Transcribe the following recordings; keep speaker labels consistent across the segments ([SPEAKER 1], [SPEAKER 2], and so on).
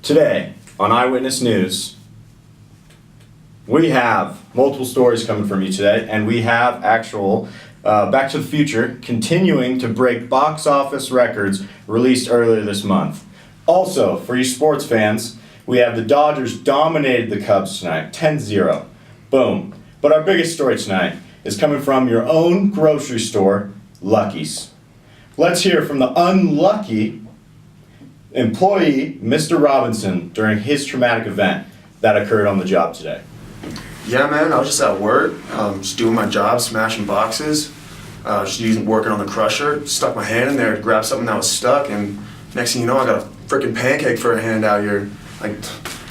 [SPEAKER 1] Today on Eyewitness News, we have multiple stories coming from you today, and we have actual Back to the Future continuing to break box office records released earlier this month. Also, for you sports fans, we have the Dodgers dominated the Cubs tonight, 10-0. Boom. But our biggest story tonight is coming from your own grocery store, Lucky's. Let's hear from the unlucky employee, Mr. Robinson, during his traumatic event that occurred on the job today.
[SPEAKER 2] Yeah, man, I was just at work, just doing my job, smashing boxes, working on the crusher, stuck my hand in there to grab something that was stuck, and next thing you know, I got a freaking pancake for a hand out here. Like,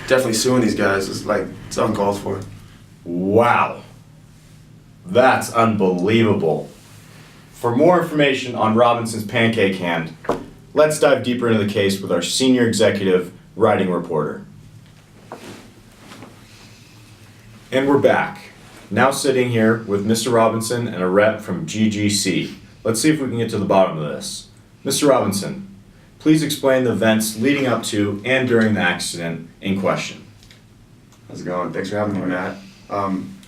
[SPEAKER 2] definitely suing these guys. It's uncalled for.
[SPEAKER 1] Wow. That's unbelievable. For more information on Robinson's pancake hand, let's dive deeper into the case with our senior executive writing reporter. And we're back. Now sitting here with Mr. Robinson and a rep from GGC. Let's see if we can get to the bottom of this. Mr. Robinson, please explain the events leading up to and during the accident in question.
[SPEAKER 2] How's it going? Thanks for having me, Matt.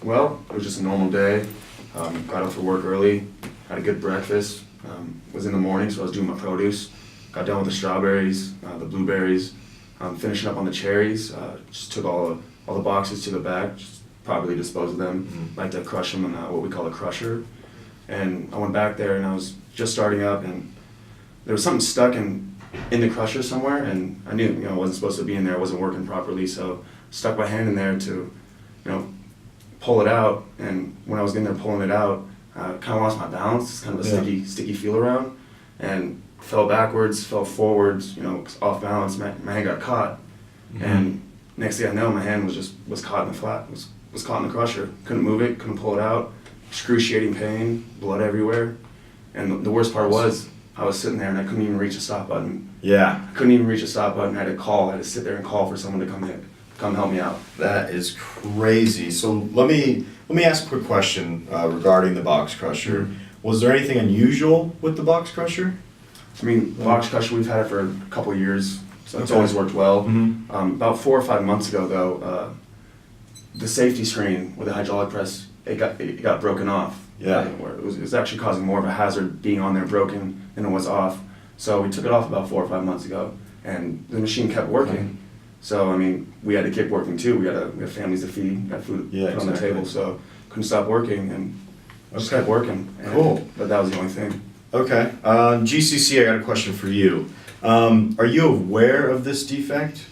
[SPEAKER 2] Well, it was just a normal day. Got up for work early, had a good breakfast. Was in the morning, so I was doing my produce. Got done with the strawberries, the blueberries, finishing up on the cherries. Just took all the boxes to the back, just properly disposed of them. Like to crush them in what we call a crusher. And I went back there and I was just starting up, and there was something stuck in the crusher somewhere, and I knew it wasn't supposed to be in there. It wasn't working properly, so stuck my hand in there to pull it out. And when I was in there pulling it out, I kind of lost my balance. It's kind of a sticky feel around, and fell backwards, fell forwards, off balance. My hand got caught, and next thing I know, my hand was caught in the flat, was caught in the crusher. Couldn't move it, couldn't pull it out. Excruciating pain, blood everywhere, and the worst part was I was sitting there and I couldn't even reach a stop button.
[SPEAKER 1] Yeah.
[SPEAKER 2] I couldn't even reach a stop button. I had to sit there and call for someone to come help me out.
[SPEAKER 1] That is crazy. So let me ask a quick question regarding the box crusher. Was there anything unusual with the box crusher?
[SPEAKER 2] I mean, box crusher, we've had it for a couple of years, so it's always worked well. About 4 or 5 months ago, though, the safety screen with the hydraulic press, it got broken off.
[SPEAKER 1] Yeah.
[SPEAKER 2] It was actually causing more of a hazard being on there broken than it was off. So we took it off about 4 or 5 months ago, and the machine kept working. So, I mean, we had to keep working too. We had families to feed, got food put on the table, so couldn't stop working, and just kept working.
[SPEAKER 1] Cool.
[SPEAKER 2] But that was the only thing.
[SPEAKER 1] Okay. GCC, I got a question for you. Are you aware of this defect?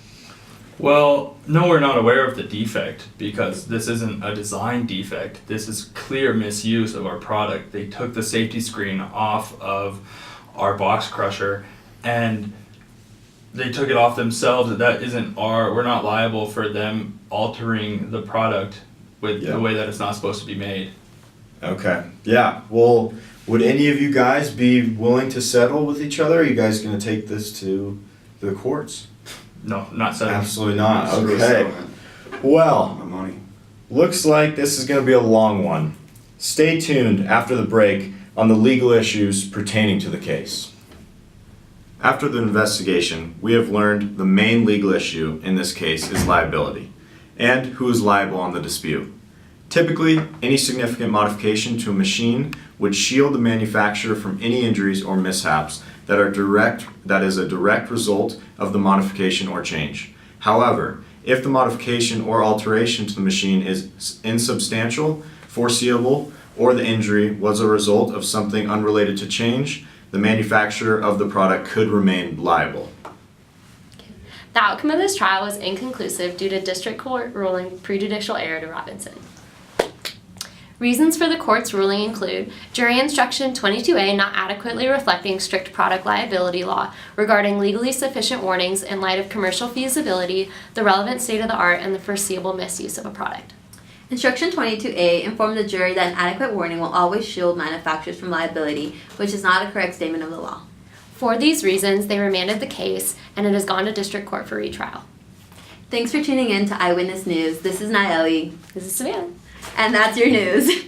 [SPEAKER 3] Well, no, we're not aware of the defect because this isn't a design defect. This is clear misuse of our product. They took the safety screen off of our box crusher and they took it off themselves. That isn't we're not liable for them altering the product with the way that it's not supposed to be made.
[SPEAKER 1] Okay. Yeah. Well, would any of you guys be willing to settle with each other? Are you guys going to take this to the courts?
[SPEAKER 3] No, not settling.
[SPEAKER 1] Absolutely not. Okay. Well,
[SPEAKER 2] My money.
[SPEAKER 1] looks like this is going to be a long one. Stay tuned after the break on the legal issues pertaining to the case. After the investigation, we have learned the main legal issue in this case is liability, and who is liable on the dispute. Typically, any significant modification to a machine would shield the manufacturer from any injuries or mishaps that is a direct result of the modification or change. However, if the modification or alteration to the machine is insubstantial, foreseeable, or the injury was a result of something unrelated to change, the manufacturer of the product could remain liable.
[SPEAKER 4] The outcome of this trial was inconclusive due to district court ruling prejudicial error to Robinson. Reasons for the court's ruling include jury instruction 22A not adequately reflecting strict product liability law regarding legally sufficient warnings in light of commercial feasibility, the relevant state of the art, and the foreseeable misuse of a product.
[SPEAKER 5] Instruction 22A informed the jury that an adequate warning will always shield manufacturers from liability, which is not a correct statement of the law.
[SPEAKER 4] For these reasons, they remanded the case, and it has gone to district court for retrial.
[SPEAKER 5] Thanks for tuning in to Eyewitness News. This is Naeli.
[SPEAKER 4] This is Savannah.
[SPEAKER 5] And that's your news.